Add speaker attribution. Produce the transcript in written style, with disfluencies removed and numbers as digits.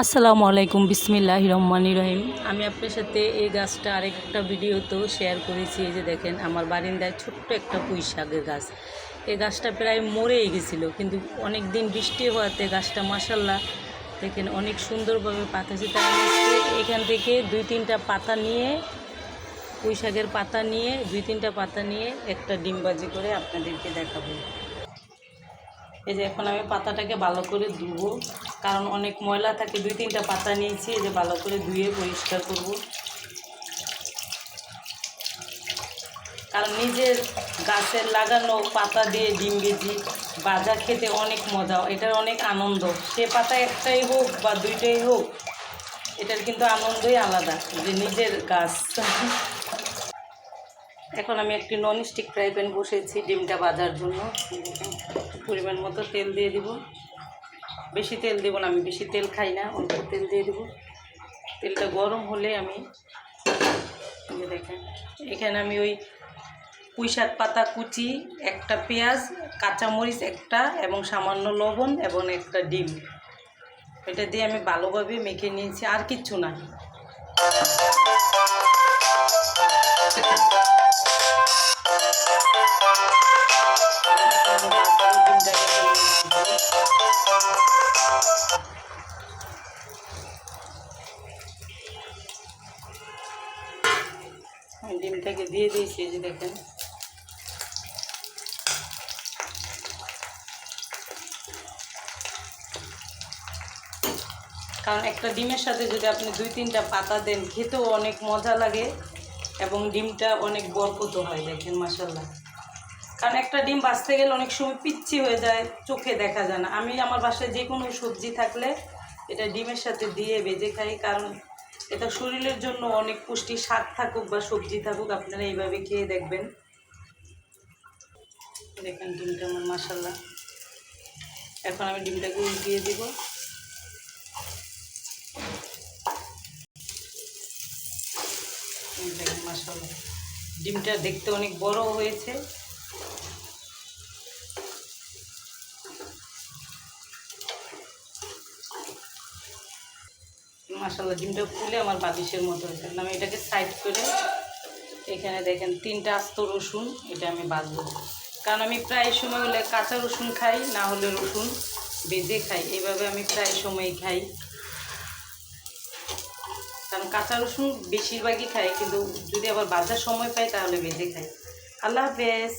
Speaker 1: আসসালামু আলাইকুম, বিসমিল্লাহির রহমানির রহিম। আমি আপনার সাথে এই গাছটা আরেকটা ভিডিওতেও শেয়ার করেছি। এই যে দেখেন, আমার বারিন্দায় ছোট্ট একটা পুঁই শাকের গাছ। এই গাছটা প্রায় মরেই গেছিলো, কিন্তু অনেক দিন বৃষ্টি হওয়াতে গাছটা মাশাল্লাহ দেখেন অনেক সুন্দরভাবে পাতা চিতা আসছে। এখান থেকে দুই তিনটা পাতা নিয়ে, পুঁই শাকের পাতা নিয়ে, দুই তিনটা পাতা নিয়ে একটা ডিমবাজি করে আপনাদেরকে দেখাবো। এই যে এখন আমি পাতাটাকে ভালো করে ধুবো, কারণ অনেক ময়লা থাকে। দুই তিনটা পাতা নিয়েছি, এই যে ভালো করে ধুয়ে পরিষ্কার করব। কারণ নিজের গাছের লাগানো পাতা দিয়ে ডিম ভেজি ভাজা খেতে অনেক মজা, এটার অনেক আনন্দ। সে পাতা একটাই হোক বা দুইটাই হোক, এটার কিন্তু আনন্দই আলাদা, যে নিজের গাছ। এখন আমি একটি ননস্টিক ফ্রাই প্যান বসেছি ডিমটা ভাজার জন্য। পরিমাণ মতো তেল দিয়ে দিব। বেশি তেল দেবো না, আমি বেশি তেল খাই না, অল্প তেল দিয়ে দেবো। তেলটা গরম হলে আমি দেখেন এখানে আমি ওই পুঁই শাক পাতা কুচি, একটা পেঁয়াজ, কাঁচামরিচ একটা, এবং সামান্য লবণ এবং একটা ডিম, এটা দিয়ে আমি ভালোভাবে মেখে নিয়েছি, আর কিচ্ছু না। আমি ডিমটাকে দিয়ে দিয়েছি, যে দেখেন কারণ একটা ডিমের সাথে যদি আপনি দুই তিনটা পাতা দেন, খেতেও অনেক মজা লাগে এবং ডিমটা অনেক বরকত হয়। দেখেন মাশাল্লাহ, কারণ একটা ডিম বাঁচতে গেলে অনেক সময় পিচ্ছি হয়ে যায়, চোখে দেখা যায় না। আমি আমার বাসায় যে কোনো সবজি থাকলে এটা ডিমের সাথে দিয়ে ভেজে খাই, কারণ এটা শরীরের জন্য অনেক পুষ্টি। শাক থাকুক বা সবজি থাকুক, আপনারা এইভাবে খেয়ে দেখবেন। দেখেন ডিমটা আমার মাশাল্লাহ। এখন আমি ডিমটাকে উল্টিয়ে দিব। দেখেন মাশাল্লাহ, ডিমটা দেখতে অনেক বড় হয়েছে। মাশাল্লাহ, ডিমটা ফুলে আমার বালিশের মতো হয়েছে। আমি এটাকে সাইড করে এখানে দেখেন তিনটা আস্ত রসুন, এটা আমি বাঁধবো। কারণ আমি প্রায় সময় হলে কাঁচা রসুন খাই, না হলে রসুন ভেজে খাই। এইভাবে আমি প্রায় সময়ই খাই, কারণ কাঁচা রসুন বেশিরভাগই খাই, কিন্তু যদি আবার ভাজার সময় পাই তাহলে ভেজে খাই। আল্লাহ হাফেজ।